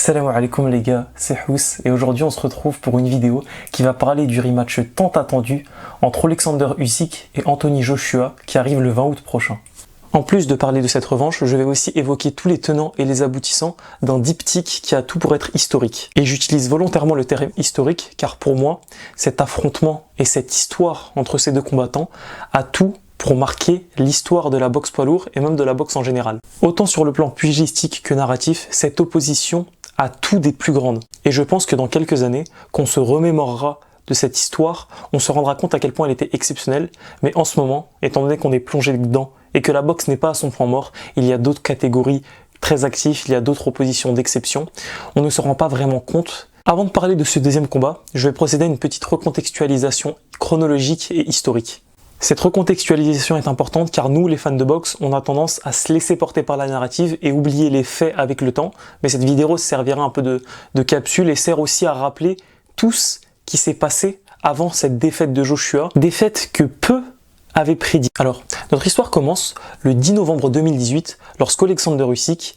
Assalamu alaikum les gars, c'est Hous et aujourd'hui on se retrouve pour une vidéo qui va parler du rematch tant attendu entre Alexander Usyk et Anthony Joshua qui arrive le 20 août prochain. En plus de parler de cette revanche, je vais aussi évoquer tous les tenants et les aboutissants d'un diptyque qui a tout pour être historique. Et j'utilise volontairement le terme historique car pour moi, cet affrontement et cette histoire entre ces deux combattants a tout pour marquer l'histoire de la boxe poids lourd et même de la boxe en général. Autant sur le plan pugilistique que narratif, cette opposition a tout des plus grandes. Et je pense que dans quelques années, qu'on se remémorera de cette histoire, on se rendra compte à quel point elle était exceptionnelle. Mais en ce moment, étant donné qu'on est plongé dedans et que la boxe n'est pas à son point mort, il y a d'autres catégories très actives, il y a d'autres oppositions d'exception, on ne se rend pas vraiment compte. Avant de parler de ce deuxième combat, je vais procéder à une petite recontextualisation chronologique et historique. Cette recontextualisation est importante car nous, les fans de boxe, on a tendance à se laisser porter par la narrative et oublier les faits avec le temps. Mais cette vidéo servira un peu de capsule et sert aussi à rappeler tout ce qui s'est passé avant cette défaite de Joshua. Défaite que peu avaient prédit. Alors, notre histoire commence le 10 novembre 2018 lorsqu'Alexander Usyk,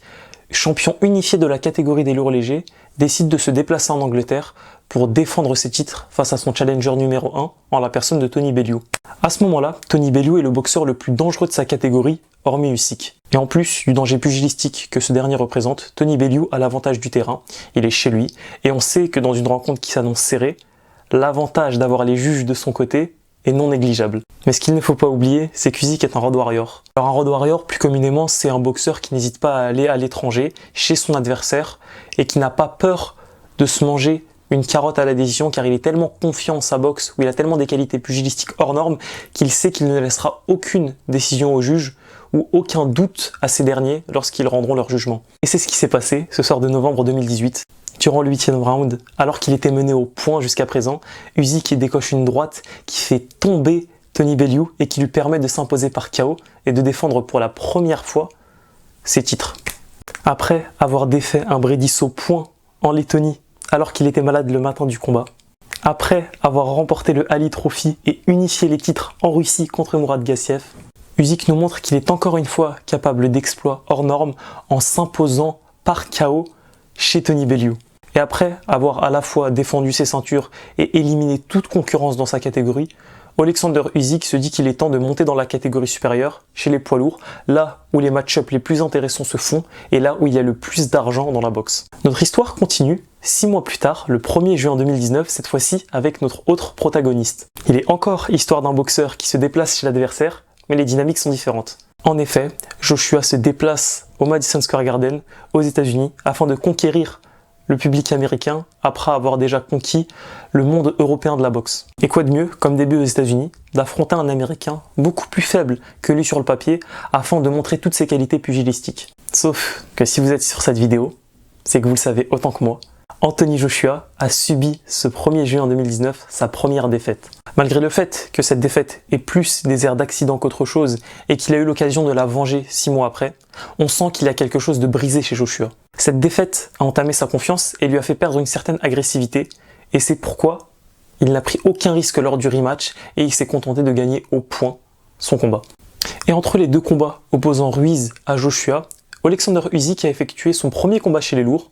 champion unifié de la catégorie des lourds légers, décide de se déplacer en Angleterre pour défendre ses titres face à son challenger numéro 1 en la personne de Tony Bellew. À ce moment-là, Tony Bellew est le boxeur le plus dangereux de sa catégorie, hormis Usyk. Et en plus du danger pugilistique que ce dernier représente, Tony Bellew a l'avantage du terrain, il est chez lui, et on sait que dans une rencontre qui s'annonce serrée, l'avantage d'avoir les juges de son côté est non négligeable. Mais ce qu'il ne faut pas oublier, c'est qu'Usyk est un road warrior. Alors un road warrior, plus communément, c'est un boxeur qui n'hésite pas à aller à l'étranger, chez son adversaire, et qui n'a pas peur de se manger une carotte à la décision car il est tellement confiant en sa boxe, où il a tellement des qualités pugilistiques hors normes, qu'il sait qu'il ne laissera aucune décision au juge ou aucun doute à ces derniers lorsqu'ils rendront leur jugement. Et c'est ce qui s'est passé ce soir de novembre 2018. Durant le 8e round, alors qu'il était mené au point jusqu'à présent, Usyk décoche une droite qui fait tomber Tony Bellew et qui lui permet de s'imposer par KO et de défendre pour la première fois ses titres. Après avoir défait un Bredis au point en Lettonie alors qu'il était malade le matin du combat, après avoir remporté le Ali Trophy et unifié les titres en Russie contre Mourad Gassiev, Usyk nous montre qu'il est encore une fois capable d'exploits hors normes en s'imposant par KO chez Tony Bellew. Et après avoir à la fois défendu ses ceintures et éliminé toute concurrence dans sa catégorie, Alexander Usyk se dit qu'il est temps de monter dans la catégorie supérieure, chez les poids lourds, là où les match-ups les plus intéressants se font et là où il y a le plus d'argent dans la boxe. Notre histoire continue 6 mois plus tard, le 1er juin 2019, cette fois-ci avec notre autre protagoniste. Il est encore histoire d'un boxeur qui se déplace chez l'adversaire, mais les dynamiques sont différentes. En effet, Joshua se déplace au Madison Square Garden, aux États-Unis, afin de conquérir le public américain après avoir déjà conquis le monde européen de la boxe. Et quoi de mieux, comme début aux États-Unis, d'affronter un Américain beaucoup plus faible que lui sur le papier afin de montrer toutes ses qualités pugilistiques. Sauf que si vous êtes sur cette vidéo, c'est que vous le savez autant que moi, Anthony Joshua a subi ce 1er juin 2019 sa première défaite. Malgré le fait que cette défaite ait plus des airs d'accident qu'autre chose et qu'il a eu l'occasion de la venger 6 mois après, on sent qu'il y a quelque chose de brisé chez Joshua. Cette défaite a entamé sa confiance et lui a fait perdre une certaine agressivité et c'est pourquoi il n'a pris aucun risque lors du rematch et il s'est contenté de gagner au point son combat. Et entre les deux combats opposant Ruiz à Joshua, Alexander Usyk a effectué son premier combat chez les lourds,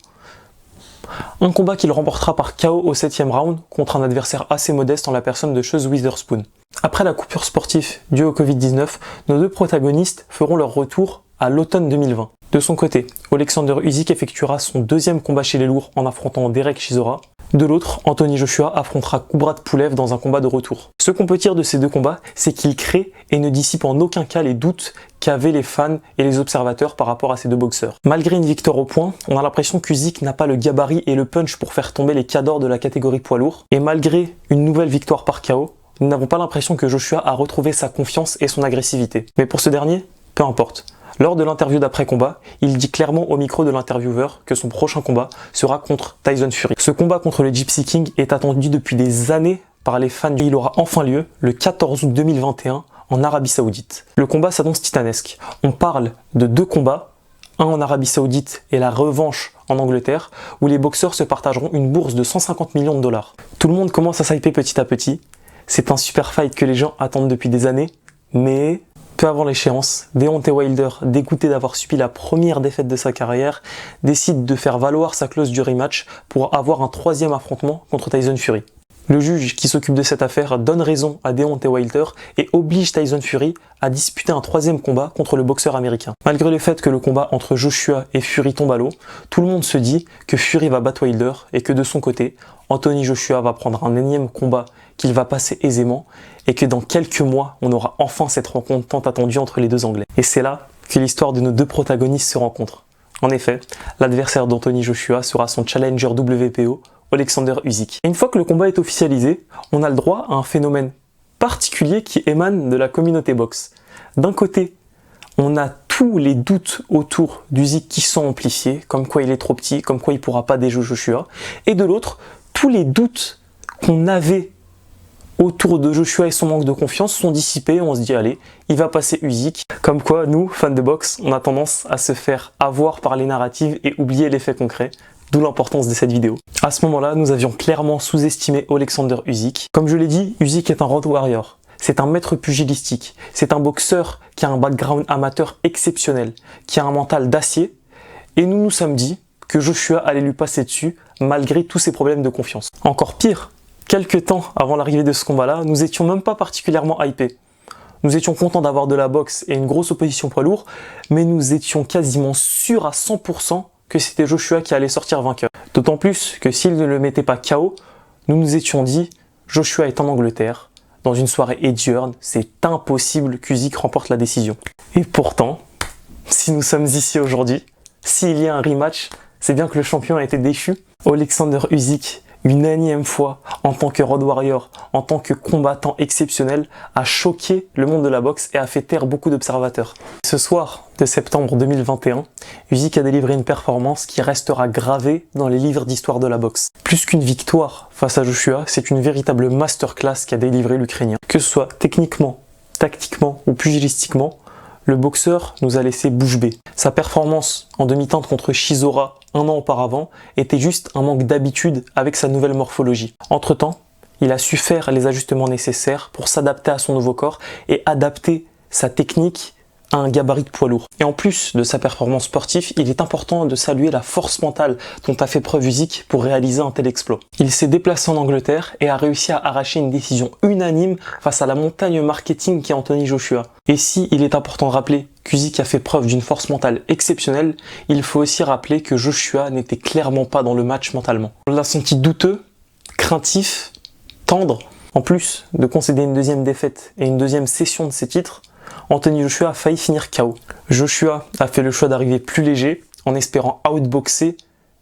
un combat qu'il remportera par KO au 7e round contre un adversaire assez modeste en la personne de Chase Witherspoon. Après la coupure sportive due au Covid-19, nos deux protagonistes feront leur retour à l'automne 2020. De son côté, Alexander Usyk effectuera son deuxième combat chez les lourds en affrontant Derek Chisora. De l'autre, Anthony Joshua affrontera Kubrat Pulev dans un combat de retour. Ce qu'on peut dire de ces deux combats, c'est qu'ils créent et ne dissipent en aucun cas les doutes qu'avaient les fans et les observateurs par rapport à ces deux boxeurs. Malgré une victoire au point, on a l'impression qu'Usyk n'a pas le gabarit et le punch pour faire tomber les cadors de la catégorie poids lourd. Et malgré une nouvelle victoire par KO, nous n'avons pas l'impression que Joshua a retrouvé sa confiance et son agressivité. Mais pour ce dernier, peu importe. Lors de l'interview d'après-combat, il dit clairement au micro de l'intervieweur que son prochain combat sera contre Tyson Fury. Ce combat contre le Gypsy King est attendu depuis des années par les fans. Il aura enfin lieu le 14 août 2021 en Arabie Saoudite. Le combat s'annonce titanesque. On parle de deux combats, un en Arabie Saoudite et la revanche en Angleterre, où les boxeurs se partageront une bourse de 150 millions de dollars. Tout le monde commence à s'hyper petit à petit. C'est un super fight que les gens attendent depuis des années, mais Peu avant l'échéance, Deontay Wilder, dégoûté d'avoir subi la première défaite de sa carrière, décide de faire valoir sa clause du rematch pour avoir un troisième affrontement contre Tyson Fury. Le juge qui s'occupe de cette affaire donne raison à Deontay Wilder et oblige Tyson Fury à disputer un troisième combat contre le boxeur américain. Malgré le fait que le combat entre Joshua et Fury tombe à l'eau, tout le monde se dit que Fury va battre Wilder et que de son côté, Anthony Joshua va prendre un énième combat qu'il va passer aisément et que dans quelques mois, on aura enfin cette rencontre tant attendue entre les deux Anglais. Et c'est là que l'histoire de nos deux protagonistes se rencontre. En effet, l'adversaire d'Anthony Joshua sera son challenger WPO, Alexander Usyk. Et une fois que le combat est officialisé, on a le droit à un phénomène particulier qui émane de la communauté boxe. D'un côté, on a tous les doutes autour d'Usyk qui sont amplifiés, comme quoi il est trop petit, comme quoi il ne pourra pas déjouer Joshua. Et de l'autre, tous les doutes qu'on avait autour de Joshua et son manque de confiance sont dissipés. On se dit, allez, il va passer Usyk. Comme quoi, nous, fans de boxe, on a tendance à se faire avoir par les narratives et oublier les faits concrets. D'où l'importance de cette vidéo. À ce moment-là, nous avions clairement sous-estimé Alexander Usyk. Comme je l'ai dit, Usyk est un road warrior. C'est un maître pugilistique. C'est un boxeur qui a un background amateur exceptionnel, qui a un mental d'acier. Et nous nous sommes dit que Joshua allait lui passer dessus, malgré tous ses problèmes de confiance. Encore pire, quelques temps avant l'arrivée de ce combat-là, nous étions même pas particulièrement hypés. Nous étions contents d'avoir de la boxe et une grosse opposition poids lourd, mais nous étions quasiment sûrs à 100% que c'était Joshua qui allait sortir vainqueur. D'autant plus que s'il ne le mettait pas KO, nous nous étions dit Joshua est en Angleterre, dans une soirée Eddie Hearn, c'est impossible qu'Usyk remporte la décision. Et pourtant, si nous sommes ici aujourd'hui, s'il y a un rematch, c'est bien que le champion a été déchu. Alexander Usyk, une énième fois, en tant que road warrior, en tant que combattant exceptionnel, a choqué le monde de la boxe et a fait taire beaucoup d'observateurs. Ce soir de septembre 2021, Usyk a délivré une performance qui restera gravée dans les livres d'histoire de la boxe. Plus qu'une victoire face à Joshua, c'est une véritable masterclass qu'a délivré l'Ukrainien. Que ce soit techniquement, tactiquement ou pugilistiquement, le boxeur nous a laissé bouche bée. Sa performance en demi-teinte contre Chisora un an auparavant était juste un manque d'habitude avec sa nouvelle morphologie. Entre-temps, il a su faire les ajustements nécessaires pour s'adapter à son nouveau corps et adapter sa technique à un gabarit de poids lourd. Et en plus de sa performance sportive, il est important de saluer la force mentale dont a fait preuve Usyk pour réaliser un tel exploit. Il s'est déplacé en Angleterre et a réussi à arracher une décision unanime face à la montagne marketing qu'est Anthony Joshua. Et si il est important de rappeler qu'Usyk a fait preuve d'une force mentale exceptionnelle, il faut aussi rappeler que Joshua n'était clairement pas dans le match mentalement. On l'a senti douteux, craintif, tendre. En plus de concéder une deuxième défaite et une deuxième cession de ses titres, Anthony Joshua a failli finir KO. Joshua a fait le choix d'arriver plus léger en espérant outboxer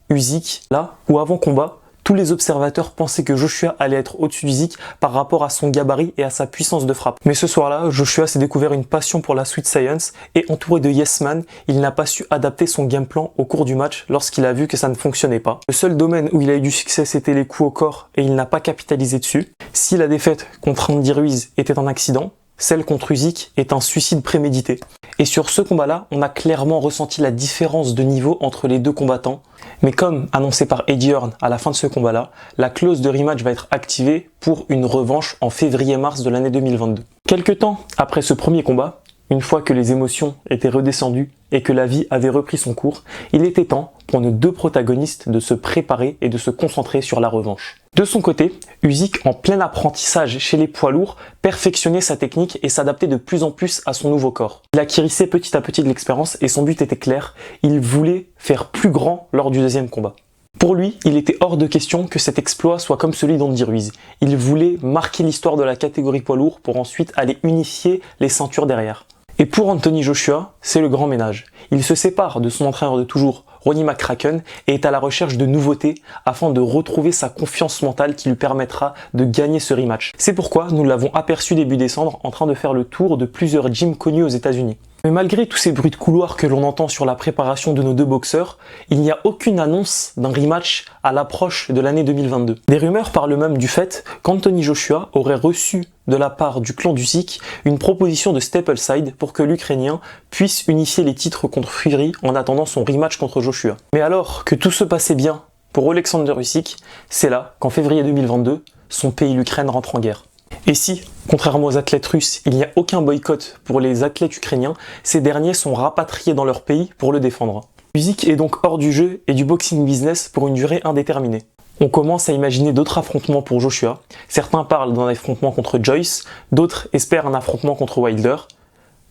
Usyk là où avant combat, tous les observateurs pensaient que Joshua allait être au-dessus d'Usyk par rapport à son gabarit et à sa puissance de frappe. Mais ce soir-là, Joshua s'est découvert une passion pour la sweet science et entouré de yes man, il n'a pas su adapter son game plan au cours du match lorsqu'il a vu que ça ne fonctionnait pas. Le seul domaine où il a eu du succès, c'était les coups au corps et il n'a pas capitalisé dessus. Si la défaite contre Andy Ruiz était un accident, celle contre Usyk est un suicide prémédité. Et sur ce combat-là, on a clairement ressenti la différence de niveau entre les deux combattants. Mais comme annoncé par Eddie Hearn à la fin de ce combat-là, la clause de rematch va être activée pour une revanche en février-mars de l'année 2022. Quelque temps après ce premier combat, une fois que les émotions étaient redescendues et que la vie avait repris son cours, il était temps pour nos deux protagonistes de se préparer et de se concentrer sur la revanche. De son côté, Usyk, en plein apprentissage chez les poids lourds, perfectionnait sa technique et s'adaptait de plus en plus à son nouveau corps. Il acquérissait petit à petit de l'expérience et son but était clair, il voulait faire plus grand lors du deuxième combat. Pour lui, il était hors de question que cet exploit soit comme celui d'Andy Ruiz. Il voulait marquer l'histoire de la catégorie poids lourd pour ensuite aller unifier les ceintures derrière. Et pour Anthony Joshua, c'est le grand ménage. Il se sépare de son entraîneur de toujours, Ronnie McCracken, et est à la recherche de nouveautés afin de retrouver sa confiance mentale qui lui permettra de gagner ce rematch. C'est pourquoi nous l'avons aperçu début décembre en train de faire le tour de plusieurs gyms connus aux États-Unis. Mais malgré tous ces bruits de couloir que l'on entend sur la préparation de nos deux boxeurs, il n'y a aucune annonce d'un rematch à l'approche de l'année 2022. Des rumeurs parlent même du fait qu'Anthony Joshua aurait reçu de la part du clan d'Usyk une proposition de Stapleside pour que l'Ukrainien puisse unifier les titres contre Fury en attendant son rematch contre Joshua. Mais alors que tout se passait bien pour Alexander Usyk, c'est là qu'en février 2022, son pays l'Ukraine rentre en guerre. Et si, contrairement aux athlètes russes, il n'y a aucun boycott pour les athlètes ukrainiens, ces derniers sont rapatriés dans leur pays pour le défendre. Usyk est donc hors du jeu et du boxing business pour une durée indéterminée. On commence à imaginer d'autres affrontements pour Joshua. Certains parlent d'un affrontement contre Joyce, d'autres espèrent un affrontement contre Wilder.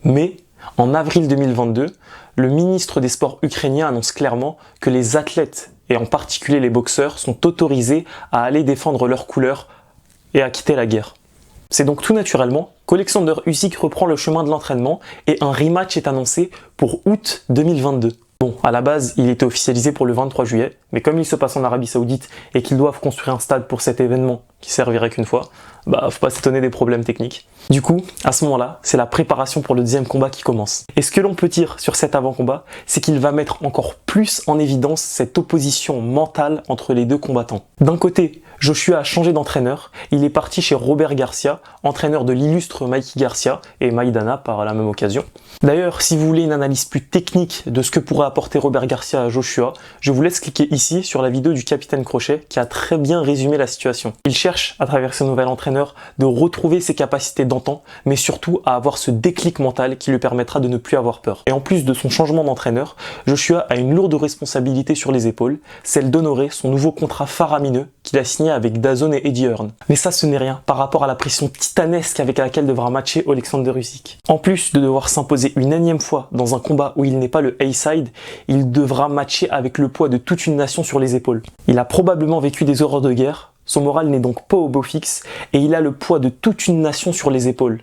Mais, en avril 2022, le ministre des Sports ukrainien annonce clairement que les athlètes, et en particulier les boxeurs, sont autorisés à aller défendre leurs couleurs et à quitter la guerre. C'est donc tout naturellement qu'Alexander Usyk reprend le chemin de l'entraînement et un rematch est annoncé pour août 2022. Bon, à la base, il était officialisé pour le 23 juillet, mais comme il se passe en Arabie Saoudite et qu'ils doivent construire un stade pour cet événement qui servirait qu'une fois, faut pas s'étonner des problèmes techniques. Du coup, à ce moment-là, c'est la préparation pour le deuxième combat qui commence. Et ce que l'on peut dire sur cet avant-combat, c'est qu'il va mettre encore plus en évidence cette opposition mentale entre les deux combattants. D'un côté, Joshua a changé d'entraîneur, il est parti chez Robert Garcia, entraîneur de l'illustre Mikey Garcia et Maïdana par la même occasion. D'ailleurs, si vous voulez une analyse plus technique de ce que pourrait apporter Robert Garcia à Joshua, je vous laisse cliquer ici sur la vidéo du capitaine Crochet qui a très bien résumé la situation. Il cherche, à travers ce nouvel entraîneur, de retrouver ses capacités d'antan, mais surtout à avoir ce déclic mental qui lui permettra de ne plus avoir peur. Et en plus de son changement d'entraîneur, Joshua a une lourde responsabilité sur les épaules, celle d'honorer son nouveau contrat faramineux qu'il a signé avec DAZN et Eddie Hearn. Mais ça, ce n'est rien par rapport à la pression titanesque avec laquelle devra matcher Alexander Usyk. En plus de devoir s'imposer une énième fois dans un combat où il n'est pas le A-side, il devra matcher avec le poids de toute une nation sur les épaules. Il a probablement vécu des horreurs de guerre, son moral n'est donc pas au beau fixe et il a le poids de toute une nation sur les épaules.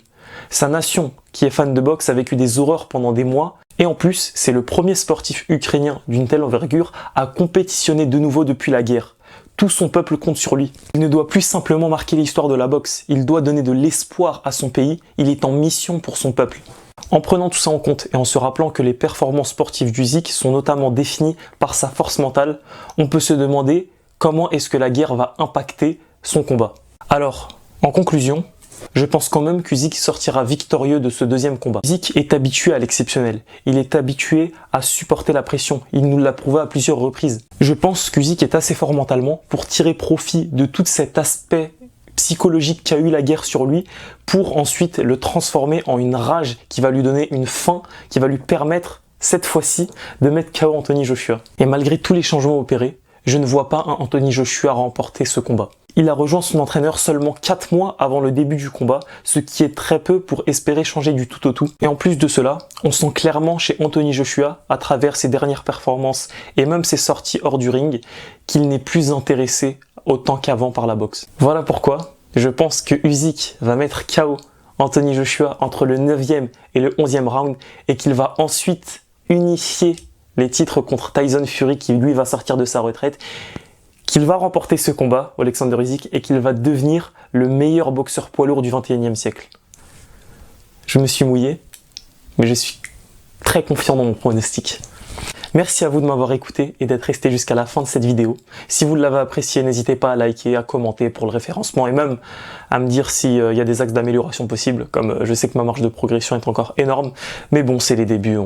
Sa nation, qui est fan de boxe, a vécu des horreurs pendant des mois et en plus, c'est le premier sportif ukrainien d'une telle envergure à compétitionner de nouveau depuis la guerre. Tout son peuple compte sur lui. Il ne doit plus simplement marquer l'histoire de la boxe, il doit donner de l'espoir à son pays, il est en mission pour son peuple. En prenant tout ça en compte et en se rappelant que les performances sportives d'Usyk sont notamment définies par sa force mentale, on peut se demander comment est-ce que la guerre va impacter son combat. Alors, en conclusion, je pense quand même qu'Usyk sortira victorieux de ce deuxième combat. Usyk est habitué à l'exceptionnel, il est habitué à supporter la pression, il nous l'a prouvé à plusieurs reprises. Je pense qu'Usyk est assez fort mentalement pour tirer profit de tout cet aspect psychologique qu'a eu la guerre sur lui pour ensuite le transformer en une rage qui va lui donner une fin, qui va lui permettre cette fois-ci de mettre KO Anthony Joshua. Et malgré tous les changements opérés, je ne vois pas un Anthony Joshua remporter ce combat. Il a rejoint son entraîneur seulement 4 mois avant le début du combat, ce qui est très peu pour espérer changer du tout au tout. Et en plus de cela, on sent clairement chez Anthony Joshua, à travers ses dernières performances et même ses sorties hors du ring, qu'il n'est plus intéressé autant qu'avant par la boxe. Voilà pourquoi je pense que Usyk va mettre KO Anthony Joshua entre le 9e et le 11e round et qu'il va ensuite unifier les titres contre Tyson Fury qui lui va sortir de sa retraite, qu'il va remporter ce combat, Alexander Usyk, et qu'il va devenir le meilleur boxeur poids lourd du 21e siècle. Je me suis mouillé, mais je suis très confiant dans mon pronostic. Merci à vous de m'avoir écouté et d'être resté jusqu'à la fin de cette vidéo. Si vous l'avez apprécié, n'hésitez pas à liker, à commenter pour le référencement et même à me dire s'il y a des axes d'amélioration possibles, comme je sais que ma marge de progression est encore énorme, mais bon, c'est les débuts,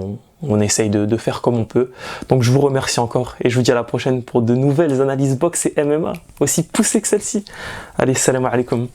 on essaye de faire comme on peut. Donc je vous remercie encore et je vous dis à la prochaine pour de nouvelles analyses boxe et MMA, aussi poussées que celle-ci. Allez, salam alaikum.